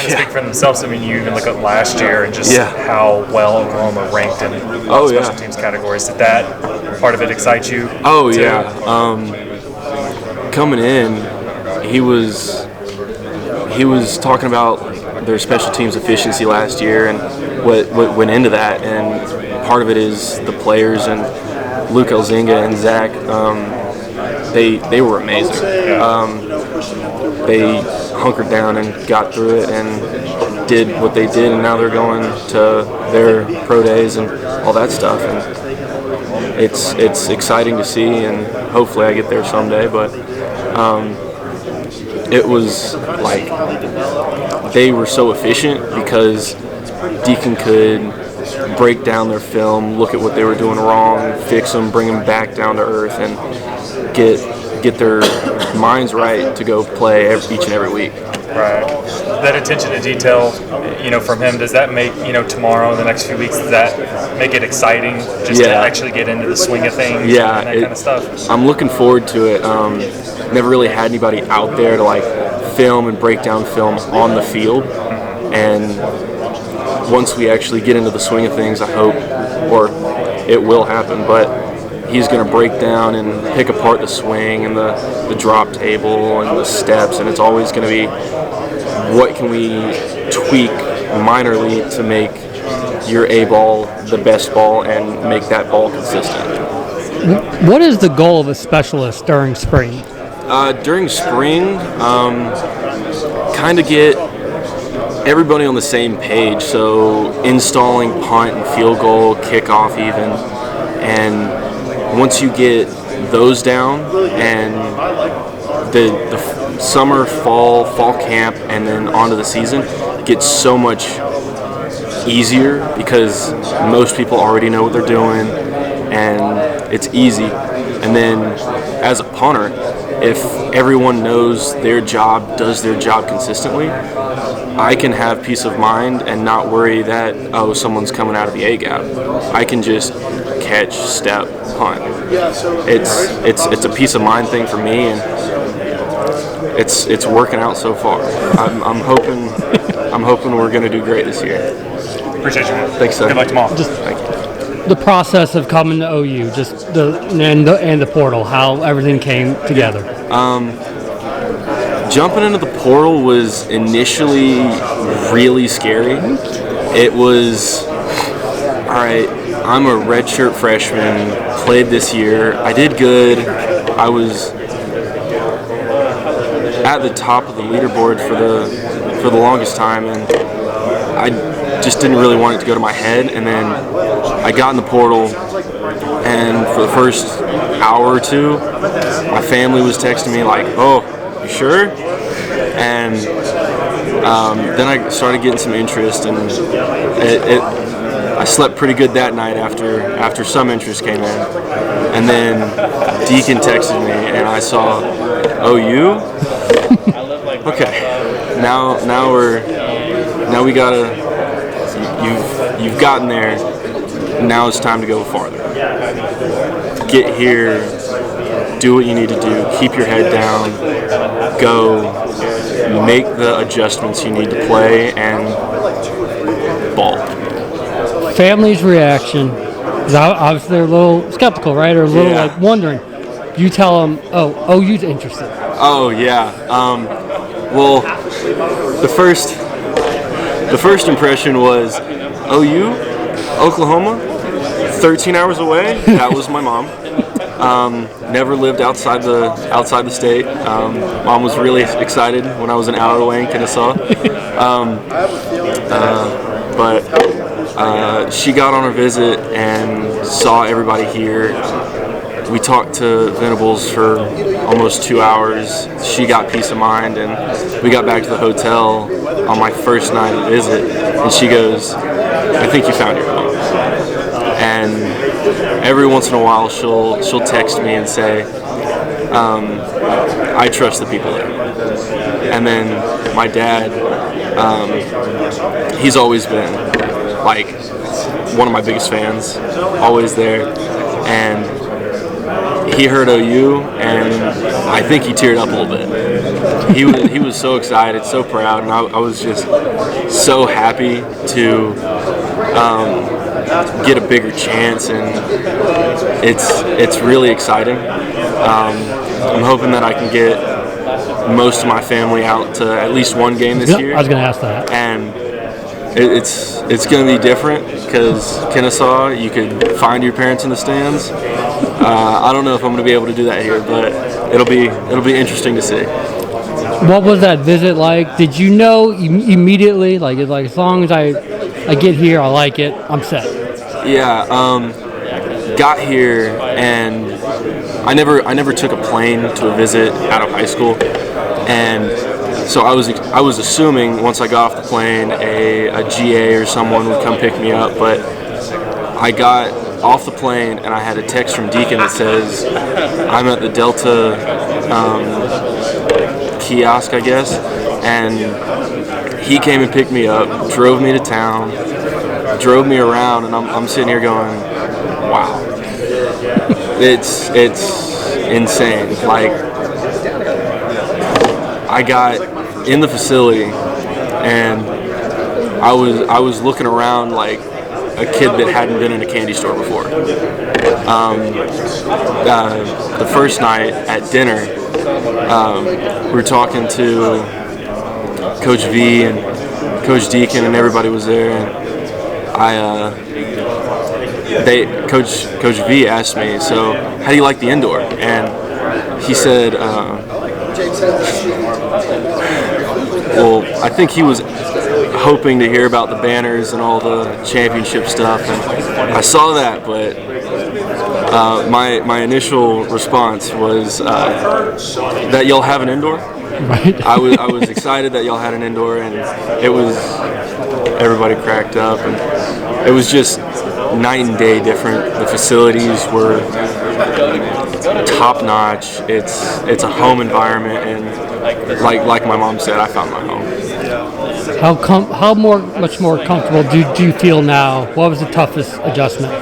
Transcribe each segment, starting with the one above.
kind of speak for themselves. I mean, you even look at last year and just how well Oklahoma ranked in special teams categories. Did that part of it excite you? Oh, too? Coming in, he was talking about their special teams efficiency last year and what went into that, and part of it is the players, and Luke Elzinga and Zach, they were amazing. They hunkered down and got through it and did what they did, and now they're going to their pro days and all that stuff, and it's exciting to see, and hopefully I get there someday, but it was like they were so efficient because Deacon could break down their film, look at what they were doing wrong, fix them, bring them back down to earth, and get their minds right to go play each and every week. Right. That attention to detail, from him, does that make, tomorrow, the next few weeks, does that make it exciting just to actually get into the swing of things and that kind of stuff? I'm looking forward to it. Never really had anybody out there to film and break down film on the field, and once we actually get into the swing of things, I hope, or it will happen, but he's going to break down and pick apart the swing and the drop table and the steps, and it's always going to be what can we tweak minorly to make your A ball the best ball and make that ball consistent. What is the goal of a specialist during spring? During spring, kind of get everybody on the same page, so installing punt and field goal, kickoff even, and once you get those down, and the summer, fall camp, and then onto the season, it gets so much easier because most people already know what they're doing, and it's easy. And then as a punter, if everyone knows their job, does their job consistently, I can have peace of mind and not worry that, someone's coming out of the A-gap. I can just catch, step, punt. It's a peace of mind thing for me, and it's working out so far. I'm hoping we're going to do great this year. Appreciate you, man. Thanks, sir. Good luck tomorrow. Thank you. The process of coming to OU, just the portal, how everything came together. Jumping into the portal was initially really scary. It was, all right, I'm a redshirt freshman, played this year. I did good. I was at the top of the leaderboard for the longest time, and I just didn't really want it to go to my head. And then I got in the portal, and for the first hour or two, my family was texting me like, "Oh, you sure?" And then I started getting some interest, and I slept pretty good that night after some interest came in. And then Deacon texted me, and I saw, "OU? Okay, now we gotta. You've gotten there. Now it's time to go farther. Get here, do what you need to do, keep your head down, go, make the adjustments you need to play, and ball." Family's reaction is obviously they're a little skeptical, right? Or a little wondering. You tell them, OU's interested. Oh yeah. Well, the first impression was OU, Oklahoma, 13 hours away. That was my mom. Never lived outside the state. Mom was really excited when I was an hour away in Kennesaw. But she got on her visit and saw everybody here. We talked to Venables for almost 2 hours. She got peace of mind, and we got back to the hotel on my first night of visit, and she goes, "I think you found your home." And every once in a while, she'll text me and say, "I trust the people there." And then my dad, he's always been like one of my biggest fans, always there, and he heard OU, and I think he teared up a little bit. He was so excited, so proud, and I was just so happy to get a bigger chance, and it's really exciting. I'm hoping that I can get most of my family out to at least one game this year. I was going to ask that. And it's going to be different because Kennesaw, you could find your parents in the stands. I don't know if I'm going to be able to do that here, but it'll be interesting to see. What was that visit like? Did you know immediately, like as long as I get here, I like it, I'm set? Yeah, got here and I never took a plane to a visit out of high school, and so I was assuming once I got off the plane a GA or someone would come pick me up, but I got off the plane and I had a text from Deacon that says I'm at the Delta kiosk, I guess, and he came and picked me up, drove me to town, drove me around, and I'm sitting here going, wow, it's insane. Like, I got in the facility and I was looking around like a kid that hadn't been in a candy store before. The first night at dinner, we were talking to Coach V and Coach Deacon, and everybody was there, and Coach V asked me, so how do you like the indoor? And he said, well, I think he was hoping to hear about the banners and all the championship stuff, and I saw that, but my initial response was that y'all have an indoor. Right. I was excited that y'all had an indoor, and everybody cracked up, and it was just night and day different. The facilities were top notch. It's a home environment, and like my mom said, I found my home. How much more comfortable do you feel now? What was the toughest adjustment?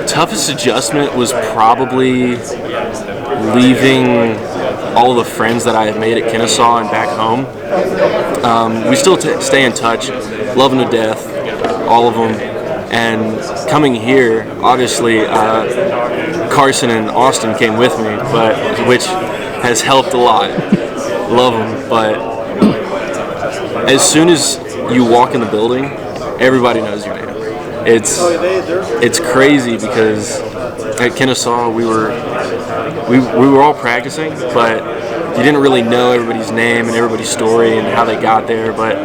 Toughest adjustment was probably leaving all the friends that I had made at Kennesaw and back home. We still stay in touch, love them to death, all of them. And coming here, obviously, Carson and Austin came with me, which has helped a lot. Love them, but as soon as you walk in the building, everybody knows your name. It's crazy because at Kennesaw we were all practicing, but you didn't really know everybody's name and everybody's story and how they got there. But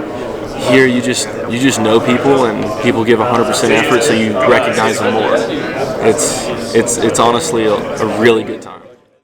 here you just know people, and people give 100% effort, so you recognize them more. It's honestly a really good time.